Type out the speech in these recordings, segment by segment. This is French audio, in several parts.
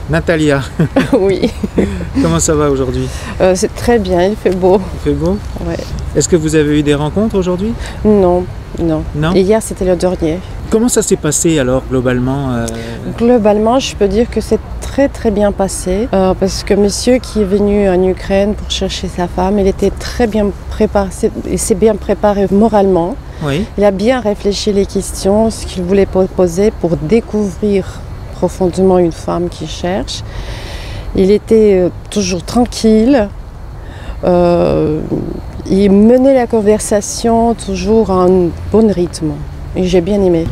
Natalia, Oui, comment ça va aujourd'hui? c'est très bien, il fait beau. Il fait beau? Ouais. Est-ce que vous avez eu des rencontres aujourd'hui? Non, non. Non? Et hier, c'était le dernier. Comment ça s'est passé alors globalement? Globalement, je peux dire que c'est très très bien passé parce que monsieur qui est venu en Ukraine pour chercher sa femme, il était très bien préparé, il s'est bien préparé moralement. Oui, Il a bien réfléchi les questions, ce qu'il voulait poser pour découvrir profondément une femme qui cherche. Il était toujours tranquille. Il menait la conversation toujours à un bon rythme. Et j'ai bien aimé.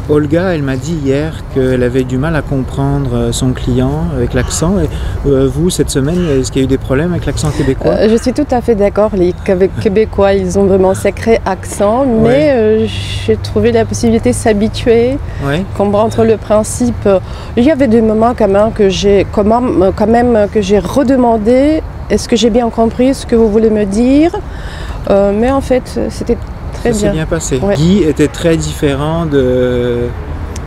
Olga, elle m'a dit hier qu'elle avait du mal à comprendre son client avec l'accent. Et, vous, cette semaine, est-ce qu'il y a eu des problèmes avec l'accent québécois? Je suis tout à fait d'accord. Les Québécois, ils ont vraiment un sacré accent, mais j'ai trouvé la possibilité de s'habituer, Oui, comprendre le principe. Il y avait des moments quand même que j'ai redemandé. Est-ce que j'ai bien compris ce que vous voulez me dire? Mais en fait, c'était très ça s'est bien. bien passé. Ouais. Guy était très différent de...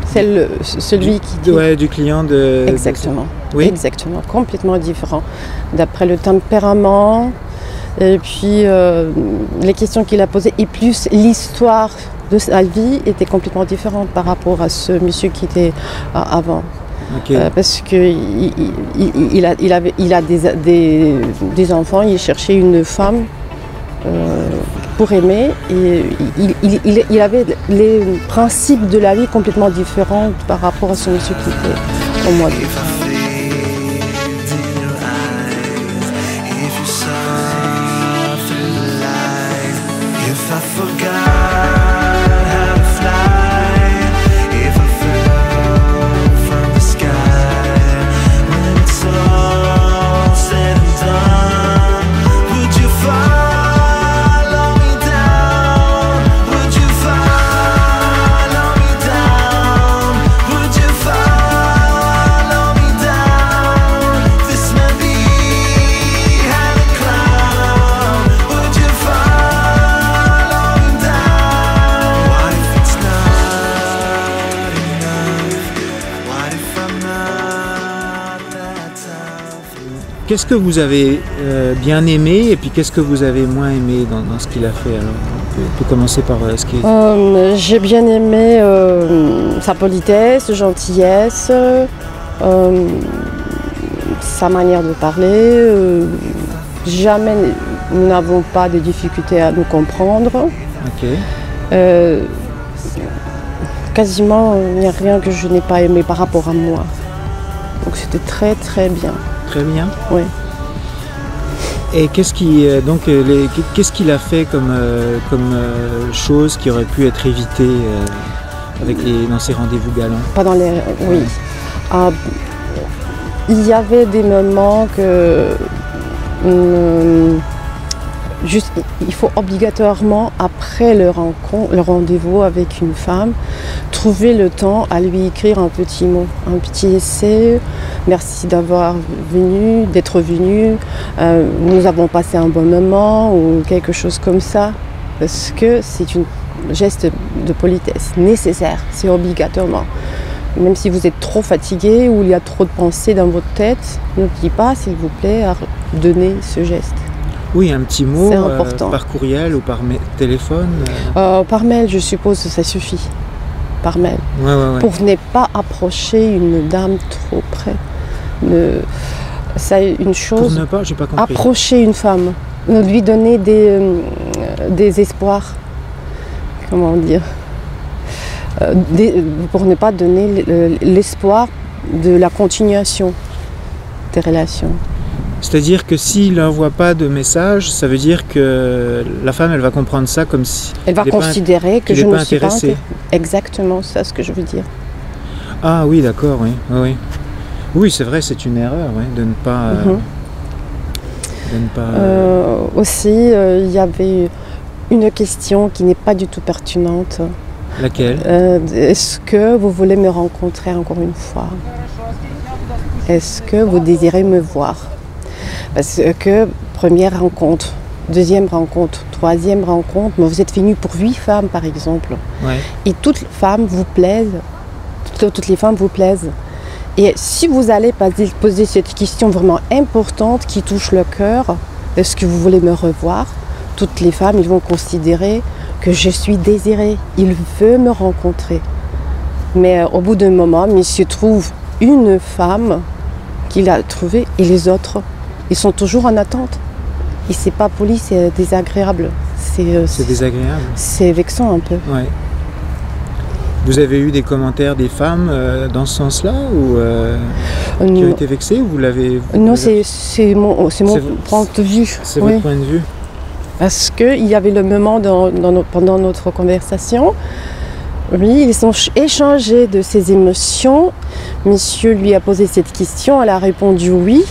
C'est celui qui dit. Ouais, du client de... Exactement. Oui. Exactement, complètement différent. D'après le tempérament, et puis les questions qu'il a posées, et plus l'histoire de sa vie était complètement différente par rapport à ce monsieur qui était avant. Ok. Parce qu'il a des enfants, il cherchait une femme pour aimer, et il avait les principes de la vie complètement différents par rapport à ce monsieur qui était au mois d'août. Qu'est-ce que vous avez bien aimé et puis qu'est-ce que vous avez moins aimé dans ce qu'il a fait alors? On peut commencer par ce qui est... J'ai bien aimé sa politesse, gentillesse, sa manière de parler. Jamais nous n'avons pas de difficulté à nous comprendre. Ok. Quasiment, il n'y a rien que je n'ai pas aimé par rapport à moi. Donc c'était très très bien. Très bien. Oui. Et qu'est-ce qu'il a fait comme chose qui aurait pu être évitée dans ces rendez-vous galants? Oui. Il y avait des moments que il faut obligatoirement, après le rendez-vous avec une femme, trouver le temps à lui écrire un petit mot, un petit essai. Merci d'être venu. Nous avons passé un bon moment ou quelque chose comme ça. Parce que c'est un geste de politesse nécessaire, c'est obligatoirement. Même si vous êtes trop fatigué ou il y a trop de pensées dans votre tête, n'oubliez pas, s'il vous plaît, à donner ce geste. Oui, un petit mot par courriel ou par téléphone. Par mail, je suppose que ça suffit. Par mail. Ouais. Pour ne pas approcher une dame trop près. C'est une chose. Pour ne pas, j'ai pas compris. Approcher une femme, lui donner des espoirs. Comment dire? Pour ne pas donner l'espoir de la continuation des relations. C'est-à-dire que s'il n'envoie pas de message, ça veut dire que la femme, elle va comprendre ça comme si... Elle va considérer que je ne suis pas intéressée. Exactement, c'est ce que je veux dire. Ah oui, d'accord, oui. Oui, c'est vrai, c'est une erreur, de ne pas... Aussi, il y avait une question qui n'est pas du tout pertinente. Laquelle? Est-ce que vous voulez me rencontrer encore une fois? Est-ce que vous désirez me voir? Parce que première rencontre, deuxième rencontre, troisième rencontre, mais vous êtes venu pour 8 femmes par exemple. Ouais. Et toutes les femmes vous plaisent. Et si vous allez poser cette question vraiment importante qui touche le cœur, est-ce que vous voulez me revoir? Toutes les femmes, ils vont considérer que je suis désirée. Il veut me rencontrer. Mais au bout d'un moment, monsieur trouve une femme qu'il a trouvée et les autres, ils sont toujours en attente. Et c'est pas poli, c'est désagréable. C'est désagréable. C'est vexant un peu. Ouais. Vous avez eu des commentaires des femmes dans ce sens-là ou qui ont été vexées ou vous l'avez... Non, c'est mon point de vue. C'est votre point de vue. Parce qu'il y avait le moment pendant notre conversation, oui, ils ont échangé de ses émotions. Monsieur lui a posé cette question, elle a répondu oui.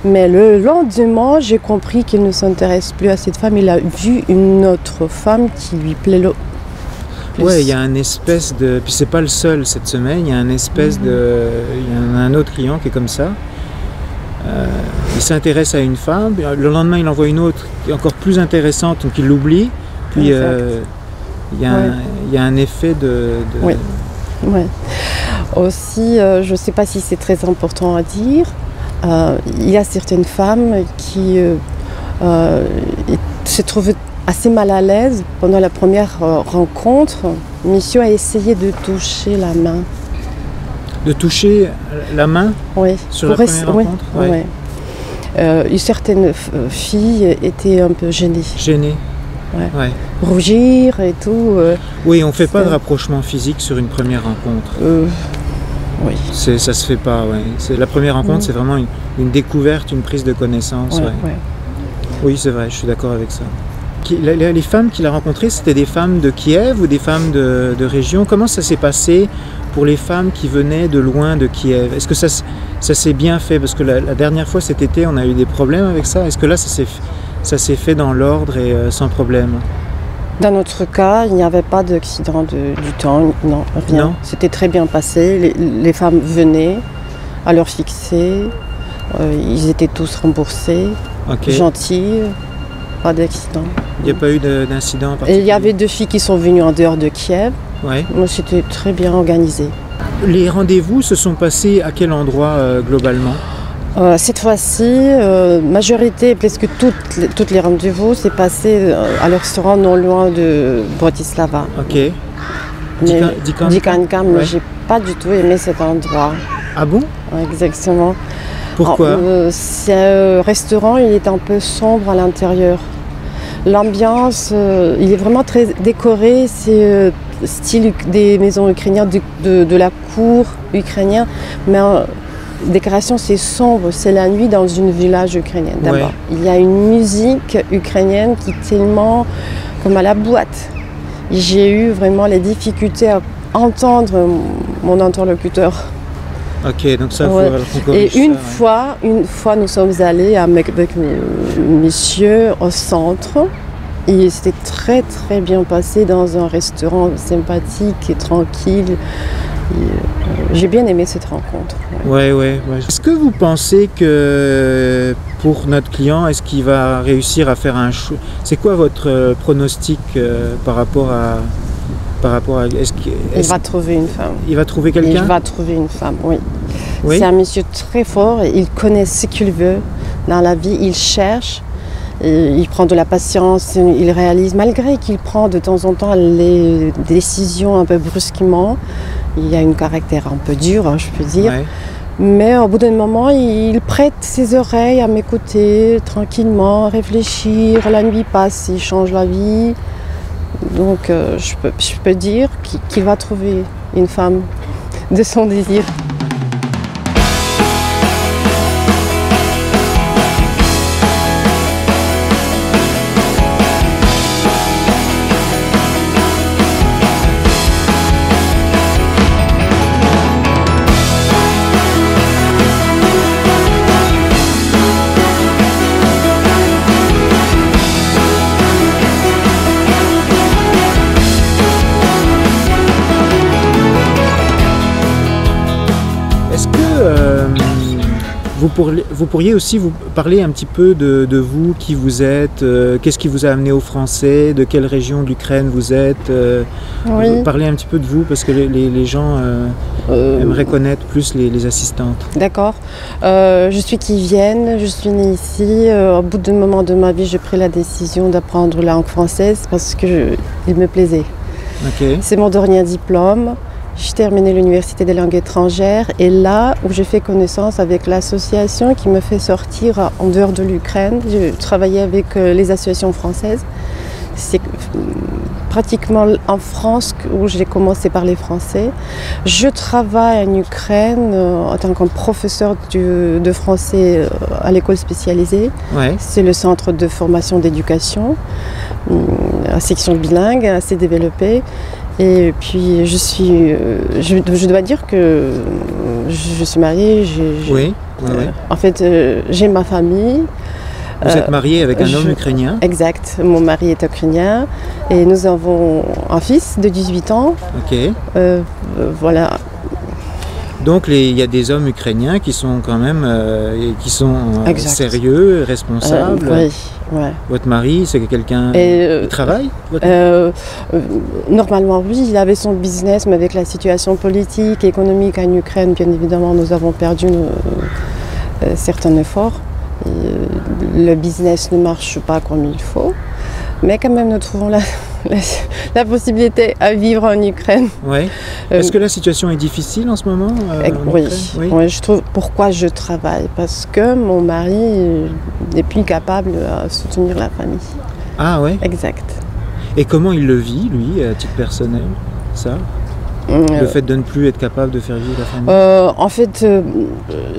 Mais le lendemain, j'ai compris qu'il ne s'intéresse plus à cette femme. Il a vu une autre femme qui lui plaît plus. Ouais, il y a un espèce de... Puis c'est pas le seul cette semaine, il y a un espèce de... Il y en a un autre client qui est comme ça. Il s'intéresse à une femme, le lendemain il envoie une autre qui est encore plus intéressante, donc il l'oublie. Puis il y a un effet de... Oui. Ouais. Aussi, je ne sais pas si c'est très important à dire, il y a certaines femmes qui se trouvent assez mal à l'aise pendant la première rencontre. Monsieur a essayé de toucher la main. De toucher la main? Oui. Sur la première rencontre? Oui. Certaines filles étaient un peu gênées. Gênées? Ouais. Rougir et tout. Oui, on ne fait pas de rapprochement physique sur une première rencontre. Oui. Ça se fait pas, ouais. La première rencontre, c'est vraiment une découverte, une prise de connaissance. Ouais. Oui, c'est vrai, je suis d'accord avec ça. Les femmes qu'il a rencontrées, c'était des femmes de Kiev ou des femmes de région? Comment ça s'est passé pour les femmes qui venaient de loin de Kiev? Est-ce que ça s'est bien fait? Parce que la dernière fois, cet été, on a eu des problèmes avec ça. Est-ce que là, ça s'est fait dans l'ordre et sans problème? Dans notre cas, il n'y avait pas d'accident du temps, non, rien. Non. C'était très bien passé. Les femmes venaient à leur fixer. Ils étaient tous remboursés, gentils, pas d'accident. Il n'y a pas eu d'incident particulier? Il y avait 2 filles qui sont venues en dehors de Kiev. Ouais. Moi, c'était très bien organisé. Les rendez-vous se sont passés à quel endroit globalement? Cette fois-ci, majorité, presque toutes les rendez-vous, s'est passé à leur restaurant non loin de Bratislava. Ok. Dikankam, mais j'ai pas du tout aimé cet endroit. Ah bon? Exactement. Pourquoi? C'est un restaurant, il est un peu sombre à l'intérieur. L'ambiance, il est vraiment très décoré, c'est style des maisons ukrainiennes, de la cour ukrainienne, mais décoration c'est sombre, c'est la nuit dans une village ukrainienne d'abord. Ouais. Il y a une musique ukrainienne qui est tellement comme à la boîte. J'ai eu vraiment les difficultés à entendre mon interlocuteur. Ok, donc ça, ouais. Et une fois, nous sommes allés avec monsieur au centre. Et c'était très très bien passé dans un restaurant sympathique et tranquille. J'ai bien aimé cette rencontre. Ouais. Est-ce que vous pensez que pour notre client, est-ce qu'il va réussir à faire un choix? C'est quoi votre pronostic par rapport à il va trouver une femme. Il va trouver quelqu'un? Il va trouver une femme, oui. C'est un monsieur très fort, et il connaît ce qu'il veut dans la vie, il cherche, il prend de la patience, il réalise, malgré qu'il prend de temps en temps les décisions un peu brusquement, il a un caractère un peu dur, je peux dire. Ouais. Mais au bout d'un moment, il prête ses oreilles à m'écouter tranquillement, réfléchir, la nuit passe, il change la vie. Donc je peux dire qu'il va trouver une femme de son désir. Vous pourriez aussi vous parler un petit peu de vous, qui vous êtes, qu'est-ce qui vous a amené au français, de quelle région de l'Ukraine vous êtes. Oui. Parlez un petit peu de vous parce que les gens aimeraient connaître plus les assistantes. D'accord. Je suis Kivienne, je suis née ici. Au bout d'un moment de ma vie, j'ai pris la décision d'apprendre la langue française parce que il me plaisait. Okay. C'est mon dernier diplôme. J'ai terminé l'université des langues étrangères et là où j'ai fait connaissance avec l'association qui me fait sortir en dehors de l'Ukraine. J'ai travaillé avec les associations françaises. C'est pratiquement en France où j'ai commencé à parler français. Je travaille en Ukraine en tant que professeur de français à l'école spécialisée. Ouais. C'est le centre de formation d'éducation, à section bilingue, assez développée. Et puis je dois dire que je suis mariée. Oui. En fait, j'ai ma famille. Vous êtes mariée avec un homme ukrainien? Exact, mon mari est ukrainien et nous avons un fils de 18 ans. Ok. Voilà. Donc il y a des hommes ukrainiens qui sont quand même sérieux, responsables. Oui, ouais. Votre mari, c'est quelqu'un qui travaille? Normalement oui, il avait son business, mais avec la situation politique et économique en Ukraine, bien évidemment, nous avons perdu certains efforts. Le business ne marche pas comme il faut, mais quand même nous trouvons la possibilité à vivre en Ukraine. Ouais. Est-ce que la situation est difficile en ce moment oui, je trouve. Pourquoi je travaille? Parce que mon mari n'est plus capable de soutenir la famille. Ah ouais. Exact. Et comment il le vit, lui, à titre personnel, ça? Le fait de ne plus être capable de faire vivre la famille? En fait,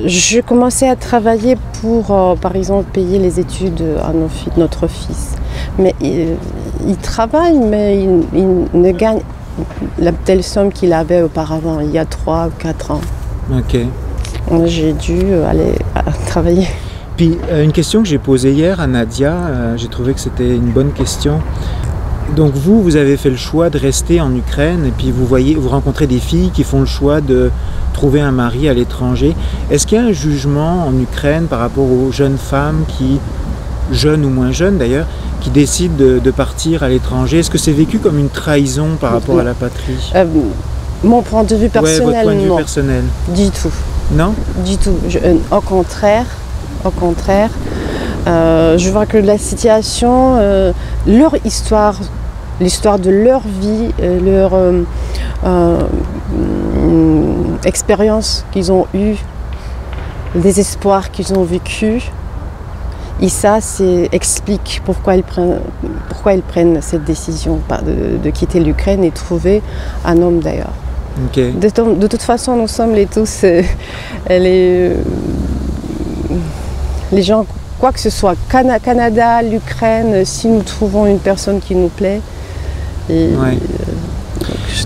je commençais à travailler pour, par exemple, payer les études à notre fils. Mais il travaille, mais il ne gagne la telle somme qu'il avait auparavant, il y a 3 ou 4 ans. Ok. J'ai dû aller travailler. Puis, une question que j'ai posée hier à Nadia, j'ai trouvé que c'était une bonne question. Donc vous avez fait le choix de rester en Ukraine et puis vous rencontrez des filles qui font le choix de trouver un mari à l'étranger. Est-ce qu'il y a un jugement en Ukraine par rapport aux jeunes femmes jeunes ou moins jeunes d'ailleurs, qui décident de partir à l'étranger? Est-ce que c'est vécu comme une trahison par rapport à la patrie? Mon point de vue personnel, votre point de vue personnel. Du tout. Non? Du tout. Au contraire, je vois que la situation, leur histoire, l'histoire de leur vie, leur expérience qu'ils ont eue, le désespoir qu'ils ont vécu, et ça explique pourquoi ils prennent cette décision de quitter l'Ukraine et trouver un homme d'ailleurs. Okay. De toute façon, nous sommes tous les gens, quoi que ce soit, Canada, l'Ukraine, si nous trouvons une personne qui nous plaît.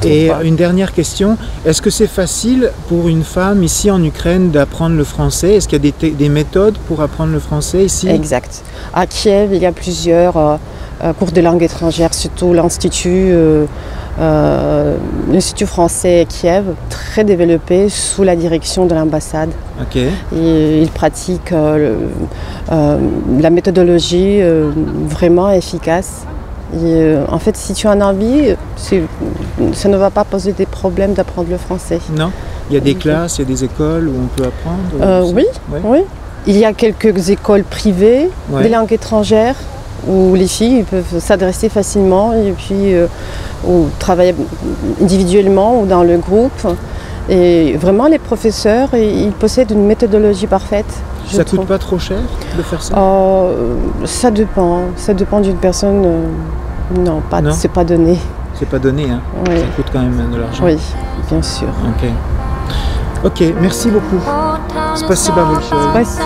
Et une dernière question, est-ce que c'est facile pour une femme ici en Ukraine d'apprendre le français? Est-ce qu'il y a des méthodes pour apprendre le français ici? Exact. À Kiev, il y a plusieurs cours de langue étrangère, surtout l'Institut français à Kiev, très développé sous la direction de l'ambassade. Okay. Et ils pratiquent la méthodologie vraiment efficace. Et, en fait, si tu as envie, ça ne va pas poser des problèmes d'apprendre le français. Non? Il y a des classes, il y a des écoles où on peut apprendre? Oui. Il y a quelques écoles privées des langues étrangères où les filles peuvent s'adresser facilement et puis ou travailler individuellement ou dans le groupe. Et vraiment, les professeurs, ils possèdent une méthodologie parfaite. Ça coûte pas trop cher de faire ça? Ça dépend d'une personne. Non, c'est pas donné. C'est pas donné, hein? Oui. Ça coûte quand même de l'argent. Oui, bien sûr. Ok, merci beaucoup. Спасибо большое. Спасибо.